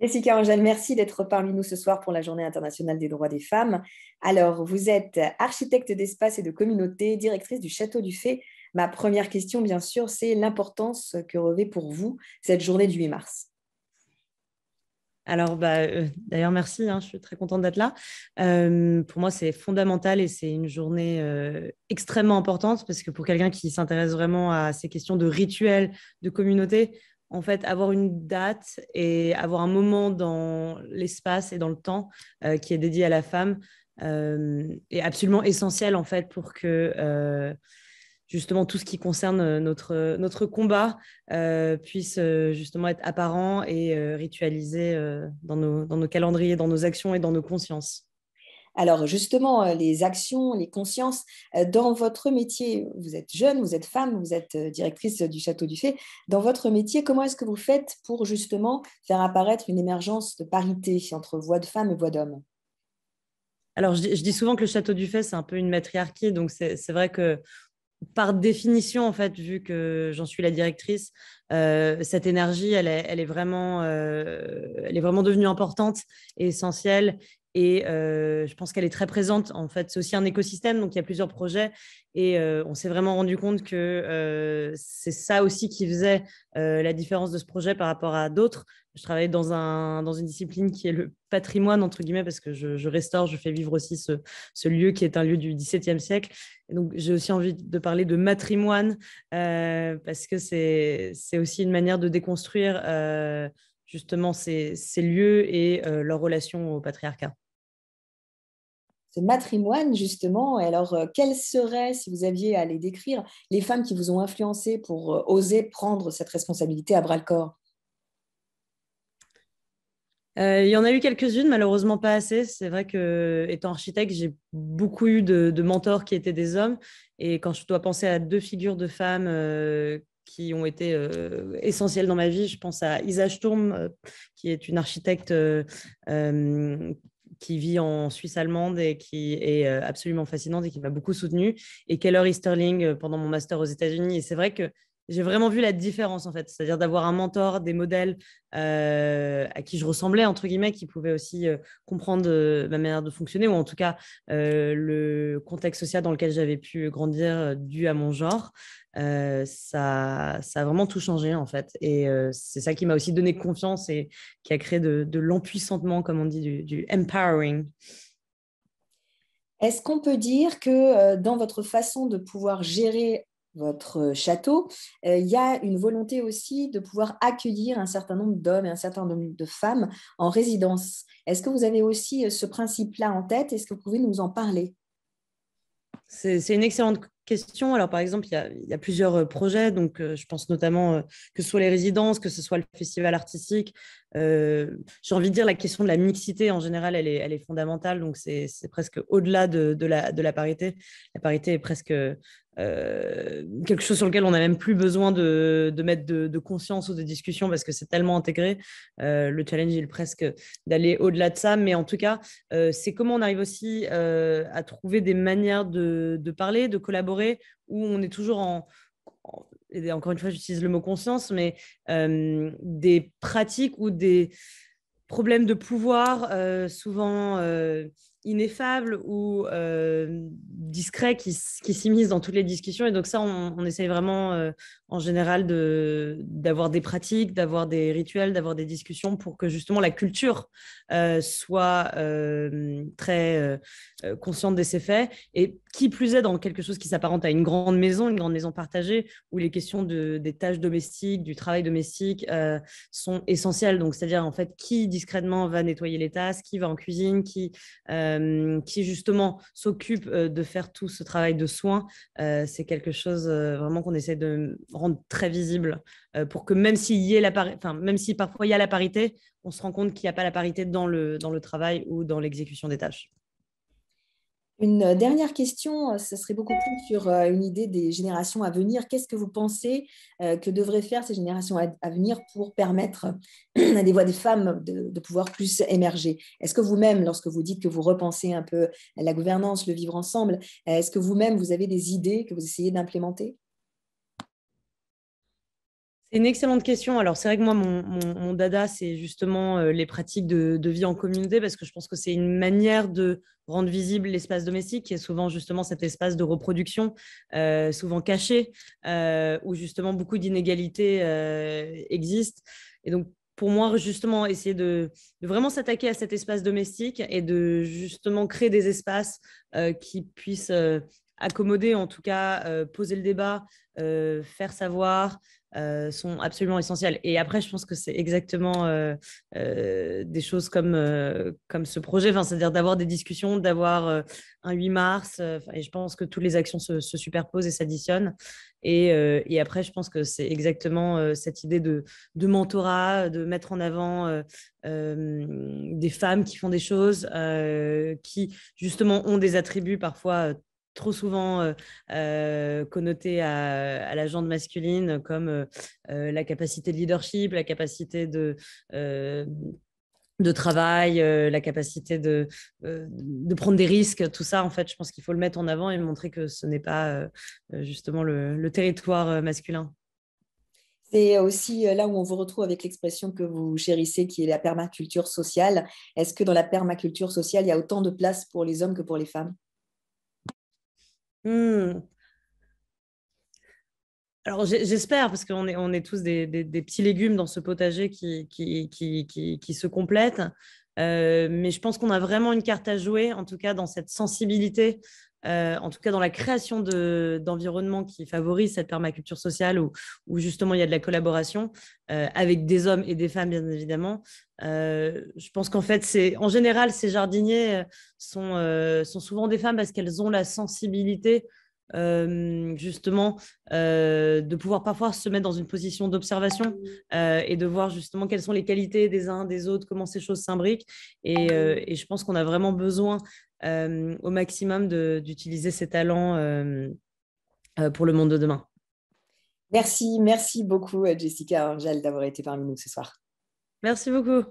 Jessica Angèle, merci d'être parmi nous ce soir pour la Journée internationale des droits des femmes. Alors, vous êtes architecte d'espace et de communauté, directrice du Château du Fay. Ma première question, bien sûr, c'est l'importance que revêt pour vous cette journée du 8 mars. Alors, d'ailleurs, merci, hein, je suis très contente d'être là. Pour moi, c'est fondamental et c'est une journée extrêmement importante parce que pour quelqu'un qui s'intéresse vraiment à ces questions de rituels, de communauté, en fait, avoir une date et avoir un moment dans l'espace et dans le temps qui est dédié à la femme est absolument essentiel, en fait, pour que justement tout ce qui concerne notre combat puisse justement être apparent et ritualisé dans nos calendriers, dans nos actions et dans nos consciences. Alors, justement, les actions, les consciences, dans votre métier, vous êtes jeune, vous êtes femme, vous êtes directrice du Château du Fay. Dans votre métier, comment est-ce que vous faites pour justement faire apparaître une émergence de parité entre voix de femmes et voix d'hommes? Alors, je dis souvent que le Château du Fay, c'est un peu une matriarchie, donc c'est vrai que par définition, en fait, vu que j'en suis la directrice, cette énergie, elle est vraiment devenue importante et essentielle. Et je pense qu'elle est très présente. En fait, c'est aussi un écosystème, donc il y a plusieurs projets. Et on s'est vraiment rendu compte que c'est ça aussi qui faisait la différence de ce projet par rapport à d'autres. Je travaille dans une discipline qui est le patrimoine, entre guillemets, parce que je restaure, je fais vivre aussi ce lieu qui est un lieu du XVIIe siècle. Et donc, j'ai aussi envie de parler de matrimoine parce que c'est aussi une manière de déconstruire justement ces lieux et leur relation au patriarcat. Ce matrimoine, justement. Et alors, quelles seraient, si vous aviez à les décrire, les femmes qui vous ont influencé pour oser prendre cette responsabilité à bras-le-corps? Il y en a eu quelques-unes, malheureusement pas assez. C'est vrai que, étant architecte, j'ai beaucoup eu de mentors qui étaient des hommes. Et quand je dois penser à deux figures de femmes qui ont été essentielles dans ma vie, je pense à Isa Sturm, qui est une architecte qui vit en Suisse allemande et qui est absolument fascinante et qui m'a beaucoup soutenue, et Keller Easterling pendant mon master aux États-Unis. Et c'est vrai que j'ai vraiment vu la différence, en fait, c'est-à-dire d'avoir un mentor, des modèles à qui je ressemblais, entre guillemets, qui pouvaient aussi comprendre ma manière de fonctionner, ou en tout cas le contexte social dans lequel j'avais pu grandir dû à mon genre. Ça a vraiment tout changé, en fait. Et c'est ça qui m'a aussi donné confiance et qui a créé de l'empuissantement, comme on dit, du empowering. Est-ce qu'on peut dire que dans votre façon de pouvoir gérer votre château, il y a une volonté aussi de pouvoir accueillir un certain nombre d'hommes et un certain nombre de femmes en résidence? Est-ce que vous avez aussi ce principe-là en tête? Est-ce que vous pouvez nous en parler? C'est une excellente question. Alors, par exemple, il y a plusieurs projets. Donc, je pense notamment que ce soit les résidences, que ce soit le festival artistique. J'ai envie de dire la question de la mixité, en général, elle est fondamentale. Donc, c'est presque au-delà de la parité. La parité est presque quelque chose sur lequel on n'a même plus besoin de mettre de conscience ou de discussion parce que c'est tellement intégré. Le challenge, il est presque d'aller au-delà de ça. Mais en tout cas, c'est comment on arrive aussi à trouver des manières de parler, de collaborer, où on est toujours et encore une fois, j'utilise le mot conscience, mais des pratiques ou des problèmes de pouvoir souvent ineffables ou discrets qui s'immiscent dans toutes les discussions. Et donc ça, on essaye vraiment en général d'avoir des pratiques, d'avoir des rituels, d'avoir des discussions pour que justement la culture soit très consciente de ses faits. Et qui plus est dans quelque chose qui s'apparente à une grande maison partagée, où les questions des tâches domestiques, du travail domestique sont essentielles. Donc, c'est-à-dire, en fait, qui discrètement va nettoyer les tasses, qui va en cuisine, qui justement s'occupe de faire tout ce travail de soin. C'est quelque chose vraiment qu'on essaie de rendre très visible pour que même s'il y ait enfin, même si parfois il y a la parité, on se rend compte qu'il n'y a pas la parité dans le travail ou dans l'exécution des tâches. Une dernière question, ce serait beaucoup plus sur une idée des générations à venir. Qu'est-ce que vous pensez que devraient faire ces générations à venir pour permettre à des voix des femmes de pouvoir plus émerger? Est-ce que vous-même, lorsque vous dites que vous repensez un peu la gouvernance, le vivre ensemble, est-ce que vous-même, vous avez des idées que vous essayez d'implémenter? C'est une excellente question. Alors, c'est vrai que moi, mon dada, c'est justement les pratiques de vie en communauté, parce que je pense que c'est une manière de rendre visible l'espace domestique, qui est souvent justement cet espace de reproduction, souvent caché, où justement beaucoup d'inégalités existent. Et donc, pour moi, justement, essayer de vraiment s'attaquer à cet espace domestique et de justement créer des espaces qui puissent accommoder, en tout cas, poser le débat, faire savoir, sont absolument essentielles. Et après, je pense que c'est exactement des choses comme ce projet, enfin, c'est-à-dire d'avoir des discussions, d'avoir un 8 mars, et je pense que toutes les actions se superposent et s'additionnent. Et après, je pense que c'est exactement cette idée de mentorat, de mettre en avant des femmes qui font des choses, qui justement ont des attributs parfois trop souvent connotés à la jante masculine, comme la capacité de leadership, la capacité de travail, la capacité de prendre des risques, tout ça, en fait, je pense qu'il faut le mettre en avant et montrer que ce n'est pas justement le territoire masculin. C'est aussi là où on vous retrouve avec l'expression que vous chérissez, qui est la permaculture sociale. Est-ce que dans la permaculture sociale, il y a autant de place pour les hommes que pour les femmes? Hmm. Alors j'espère, parce qu'on est tous des petits légumes dans ce potager qui se complètent. Mais je pense qu'on a vraiment une carte à jouer, en tout cas dans cette sensibilité, en tout cas dans la création d'environnements qui favorisent cette permaculture sociale où justement il y a de la collaboration avec des hommes et des femmes, bien évidemment. Je pense qu'en fait, en général, ces jardiniers sont souvent des femmes parce qu'elles ont la sensibilité justement de pouvoir parfois se mettre dans une position d'observation et de voir justement quelles sont les qualités des uns, des autres, comment ces choses s'imbriquent. Et je pense qu'on a vraiment besoin au maximum d'utiliser ces talents pour le monde de demain. Merci, merci beaucoup Jessica Angel d'avoir été parmi nous ce soir. Merci beaucoup.